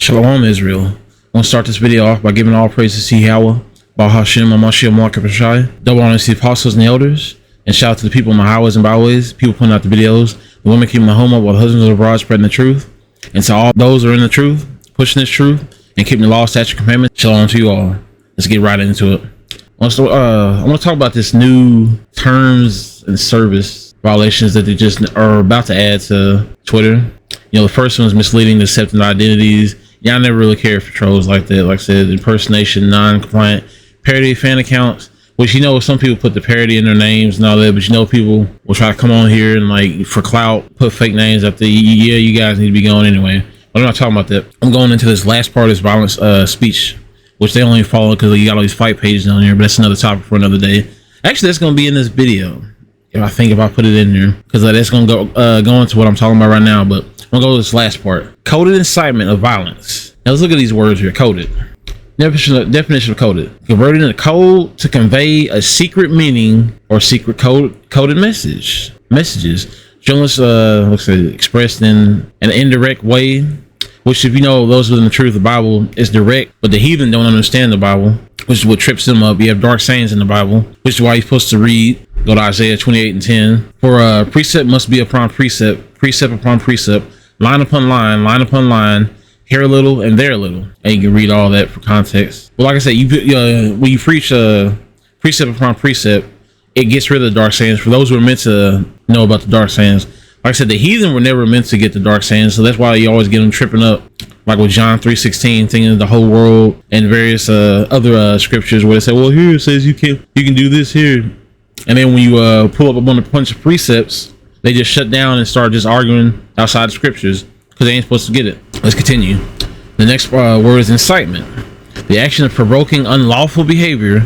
Shalom, Israel. I want to start this video off by giving all praise to Yahweh, Bahashem, Amashia, Mark, Pashai, double honor to the apostles and the elders, and shout out to the people in my highways and byways, people putting out the videos, the women keeping the home up while the husbands are abroad spreading the truth, and to all those who are in the truth, pushing this truth, and keeping the law, statute, commandments. Shalom to you all. Let's get right into it. I want to talk about this new terms and service violations that they just are about to add to Twitter. You know, the first one is misleading, deceptive identities. Yeah, I never really cared for trolls like that. Like I said, impersonation, non-compliant, parody fan accounts, which, you know, some people put the parody in their names and all that, but you know, people will try to come on here and, like, for clout, put fake names up there. Yeah, you guys need to be going anyway. But I'm not talking about that. I'm going into this last part of this violence speech, which they only follow because you got all these fight pages on here, but that's another topic for another day. Actually, that's going to be in this video. If I put it in there, because that's going to go into what I'm talking about right now, but I'm going to go to this last part. Coded incitement of violence. Now let's look at these words here. Coded. Definition of coded. Converted into code to convey a secret meaning or secret coded messages. Journalists looks like expressed in an indirect way, which, if you know those within the truth, the Bible is direct, but the heathen don't understand the Bible, which is what trips them up. You have dark sayings in the Bible, which is why you're supposed to read. Go to Isaiah 28:10. For precept must be upon precept, precept upon precept, line upon line, line upon line, here a little and there a little. And you can read all that for context. But like I said, when you preach precept upon precept, it gets rid of the dark sayings. For those who are meant to know about the dark sayings, like I said, the heathen were never meant to get the dark sayings, so that's why you always get them tripping up. Like with John 3:16, thinking the whole world, and various other scriptures where they say, well, here it says you can do this here. And then when you pull up a bunch of precepts, they just shut down and start just arguing outside the scriptures because they ain't supposed to get it. Let's continue. The next word is incitement. The action of provoking unlawful behavior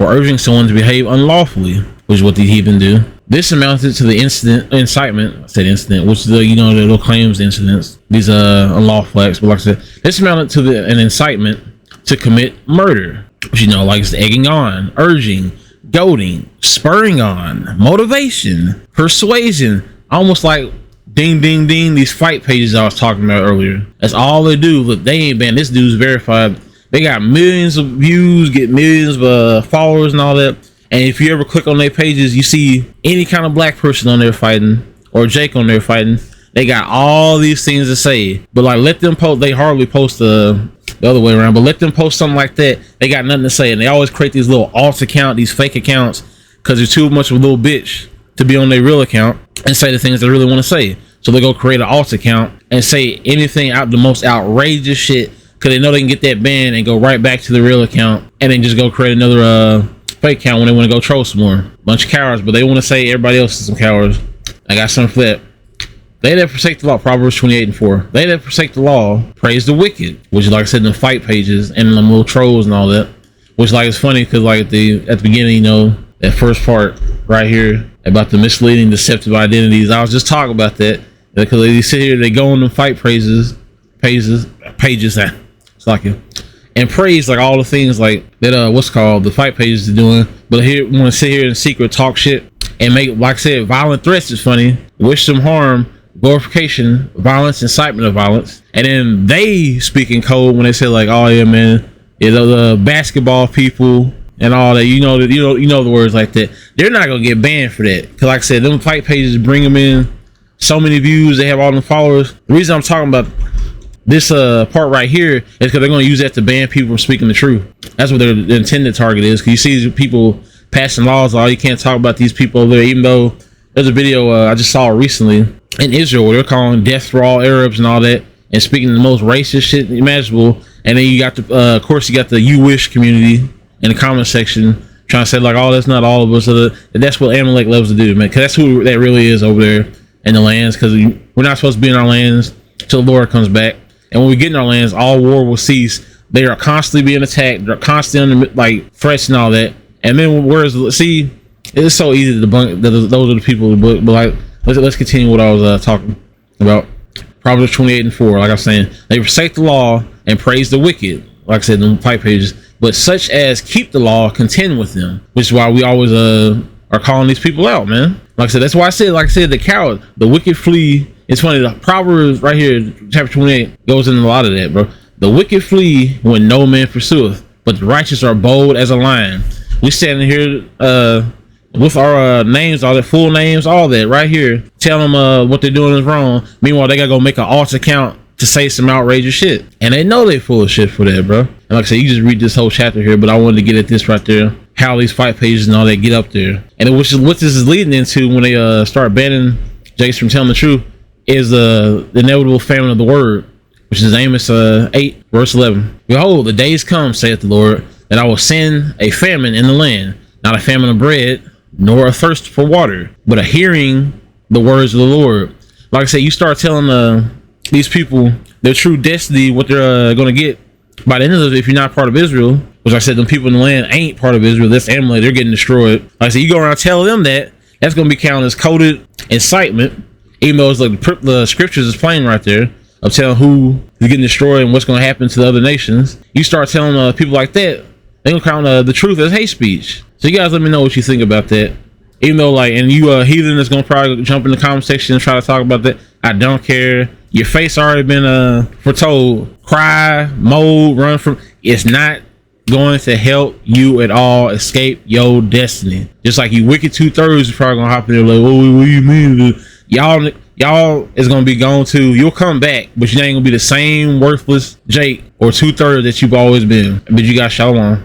or urging someone to behave unlawfully, which is what the heathen do. This amounted to the incitement. I said incident, which is the little claims incidents. These unlawful acts. But like I said, this amounted to an incitement to commit murder, which, you know, like it's egging on, urging, goading, spurring on, motivation, persuasion, almost like ding ding ding, these fight pages I was talking about earlier. That's all they do. Look, they ain't banned. This dude's verified. They got millions of views, get millions of followers and all that. And if you ever click on their pages, you see any kind of black person on there fighting, or Jake on there fighting. They got all these things to say, but like, let them post. They hardly post the other way around, but let them post something like that. They got nothing to say, and they always create these little alt account, these fake accounts, because they're too much of a little bitch to be on their real account and say the things they really want to say. So they go create an alt account and say anything out, the most outrageous shit, because they know they can get that banned and go right back to the real account, and then just go create another fake account when they want to go troll some more. Bunch of cowards, but they want to say everybody else is some cowards. I got something for that. They that forsake the law, Proverbs 28:4. They that forsake the law praise the wicked, which is, like I said, in the fight pages and them little trolls and all that. Which, like, it's funny because, like, at the beginning, you know, that first part right here about the misleading, deceptive identities, I was just talking about that because they sit here, they go on the fight pages. It's like it. And praise like all the things like that the fight pages are doing, but here want to sit here in secret talk shit and make, like I said, violent threats is funny, wish them harm, glorification, violence, incitement of violence, and then they speak in code when they say like, oh yeah man, the basketball people and all that, you know the words like that. They're not gonna get banned for that, because like I said, them fight pages bring them in so many views, they have all them followers. The reason I'm talking about this part right here is because they're going to use that to ban people from speaking the truth. That's what their intended target is. Because you see people passing laws, you can't talk about these people over there, even though there's a video I just saw recently in Israel where they're calling death for all Arabs and all that, and speaking the most racist shit imaginable. And then you got of course you got the you wish community in the comment section trying to say like, oh, that's not all of us. So that's what Amalek loves to do, man, because that's who that really is over there in the lands, because we're not supposed to be in our lands till the Lord comes back. And when we get in our lands, all war will cease. They are constantly being attacked. They're constantly under like threats and all that. And then see, it's so easy to debunk that those are the people in the book. But like, let's continue what I was talking about. Proverbs 28:4. Like I was saying, they forsake the law and praise the wicked. Like I said in the fight pages, but such as keep the law, contend with them. Which is why we always are calling these people out, man. Like I said, that's why I said, like I said, the coward, the wicked flee. It's funny, the Proverbs right here, chapter 28, goes into a lot of that, bro. The wicked flee when no man pursueth, but the righteous are bold as a lion. We standing here with our names, all their full names, all that right here, tell them what they're doing is wrong. Meanwhile, they gotta go make an alt account to say some outrageous shit, and they know they full of shit for that, bro. And like I said, you just read this whole chapter here, but I wanted to get at this right there, how these fight pages and all that get up there, and which is what this is leading into when they start banning Jakes from telling the truth, is the inevitable famine of the word, which is Amos 8 verse 11. Behold, the days come, saith the Lord, that I will send a famine in the land, not a famine of bread, nor a thirst for water, but a hearing the words of the Lord. Like I said, you start telling these people their true destiny, what they're gonna get by the end of it if you're not part of Israel, which I said them people in the land ain't part of Israel. That's Amalek, they're getting destroyed. Like I said, you go around telling them that, that's gonna be counted as coded incitement, even though it's like the scriptures is plain right there of telling who is getting destroyed and what's gonna happen to the other nations. You start telling people like that, they gonna count the truth as hate speech. So you guys let me know what you think about that. Even though like, and you heathen is gonna probably jump in the comment section and try to talk about that. I don't care. Your face already been foretold. Cry, mold, run from. It's not going to help you at all escape your destiny. Just like you wicked 2/3 is probably gonna hop in there like, oh, what do you mean? Y'all is gonna be gone too. You'll come back, but you ain't gonna be the same worthless Jake or 2/3 that you've always been. But you got shalom.